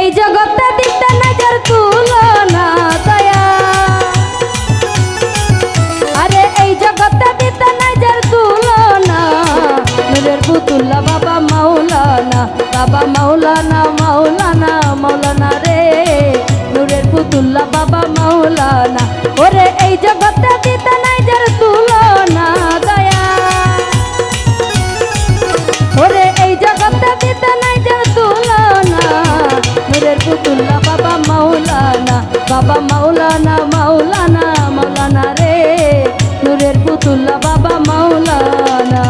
এই জগতে দিতে নাই যার তুলনা দয়া, আরে এই জগতে দিতে নাই যার তুলনা, নূরের পুতুল্লা বাবা মাওলানা, বাবা মাওলানা মাওলানা মাওলানা রে, নূরের পুতুল্লা বাবা মাওলানা। ওরে এই জগতে দিতে নাই যার তুলনা দয়া, ওরে এই জগতে দিতে নাই যার তুলনা, নূরের পুতুল্লা বাবা মাওলানা, বাবা মাওলানা মাওলানা মাওলানা রে, নূরের পুতুল্লা বাবা মাওলানা।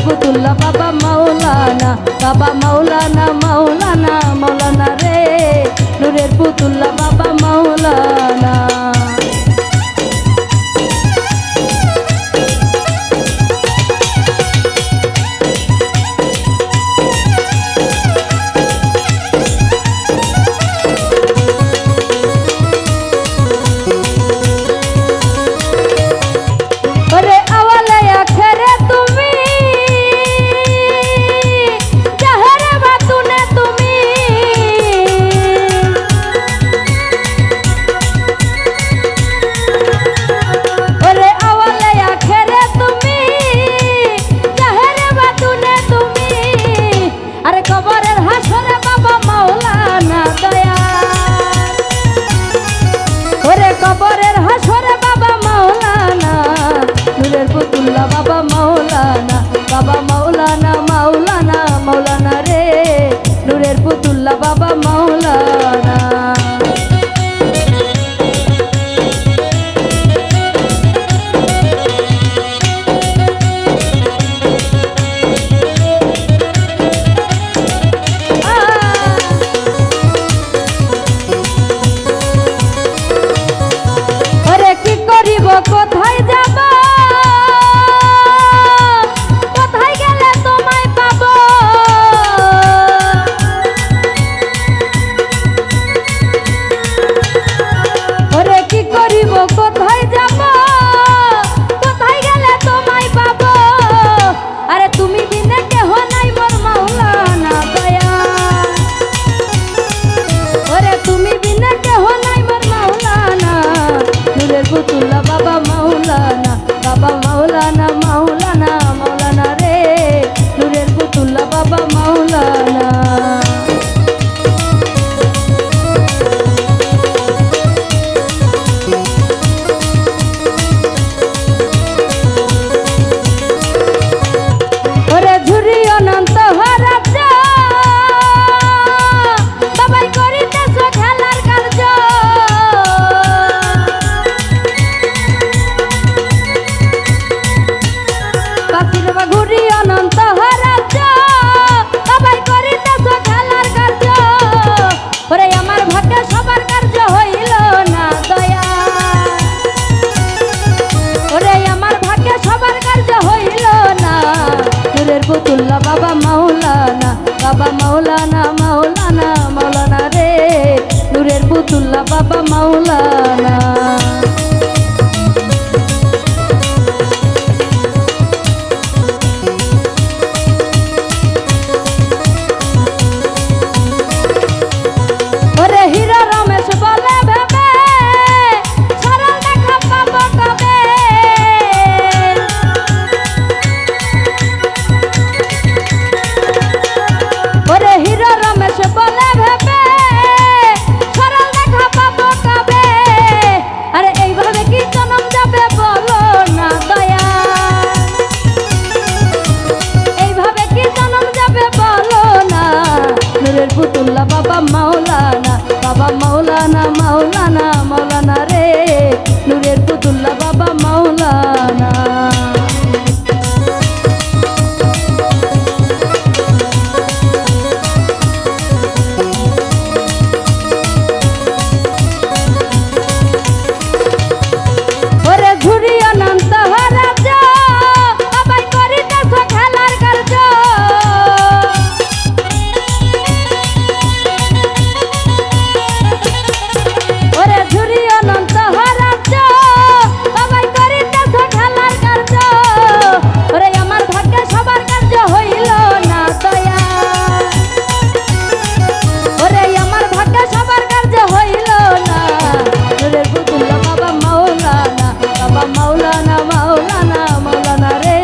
পুতুল্লা বাবা মাওলানা, বাবা মাওলানা মাওলানা মাওলানা রে, নূরের পুতুল্লা বাবা মাওলানা। বাবা মাওলানা, বাবা মাওলানা মাওলানা মাওলানা রে, নূরের পুতুল্লা বাবা মাওলানা। ওরে কি করিব কোথায় যাব, কোথায় যাব, কোথায় গেলে তোমায় পাবো, আরে তুমি বিনে কেহ নাই মোর মাওলানা দয়া, ওরে তুমি বিনে কেহ নাই মোর মাওলানা, নূরের পুতুল্লা বাবা মাওলানা, বাবা মাওলানা মাওলানা মাওলানা রে, নূরের পুতুল্লা বাবা মাওলানা। পুতুল্লা বাবা মাওলানা, বাবা মাওলানা মাওলানা মাওলানা রে, নূরের পুতুল্লা বাবা মাওলানা। ওরে হীরা রমেশ বলে ভেবে সরল দেখা পাবো কবে, ওরে হীরা রমেশ বলে ভেবে সরল দেখা পাবো কবে, নূরের পুতুল্লা বাবা মাওলানা। ওরে ঝুরি অনন্ত রাজ্য সবাই করিতেছ খেলার কার্য। ওরে ঝুরি অনন্ত রাজ্য সবাই করিতেছ খেলার কার্য। ওরে আমার ভাগ্যে সবার কার্য হইল না দয়া। ওরে আমার ভাগ্যে সবার কার্য হইল না। নূরের পুতুল্লা বাবা মাওলানা, বাবা মাওলানা মাওলানা মাওলানা রে,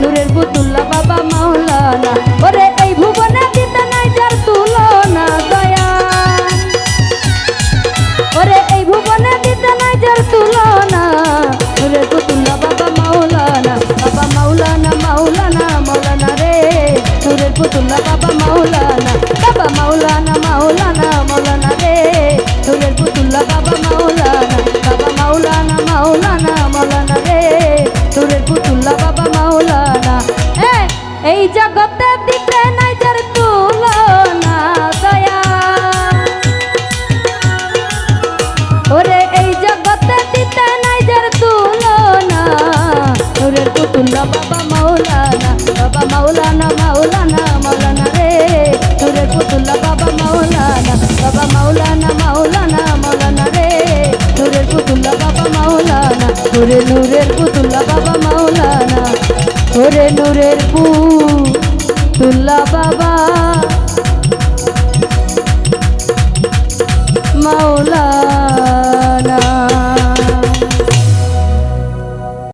নূরের পুতুল্লা বাবা মাওলানা। ওরে এই ভুবনে দিতে নাই যার তুলনা দয়া। ওরে এই ভুবনে দিতে নাই যার তুলনা। নূরের পুতুল্লা বাবা মাওলানা, বাবা মাওলানা মাওলানা মাওলানা রে, নূরের পুতুল্লা বাবা মাওলানা, বাবা মাওলানা মাওলানা মাওলানা রে, নূরের পুতুল্লা বাবা মাওলানা, বাবা মাওলানা মাওলানা মাওলানা রে, নূরের পুতুল্লা বাবা মাওলানা। এই জগতে দিতে নাই যার তুলনা দয়া। ওরে এই জগতে দিতে নাই যার তুলনা। নূরের পুতুল্লা বাবা মাওলানা, বাবা মাওলানা মাওলানা মাওলানা রে, নূরের পুতুল্লা বাবা মাওলানা, বাবা মাওলানা মাওলানা মাওলানা রে, নূরের পুতুল্লা বাবা মাওলানা। ওরে নূরের পুতুল্লা বাবা মাওলানা, ওরে নূরের পুতুল্লা বাবা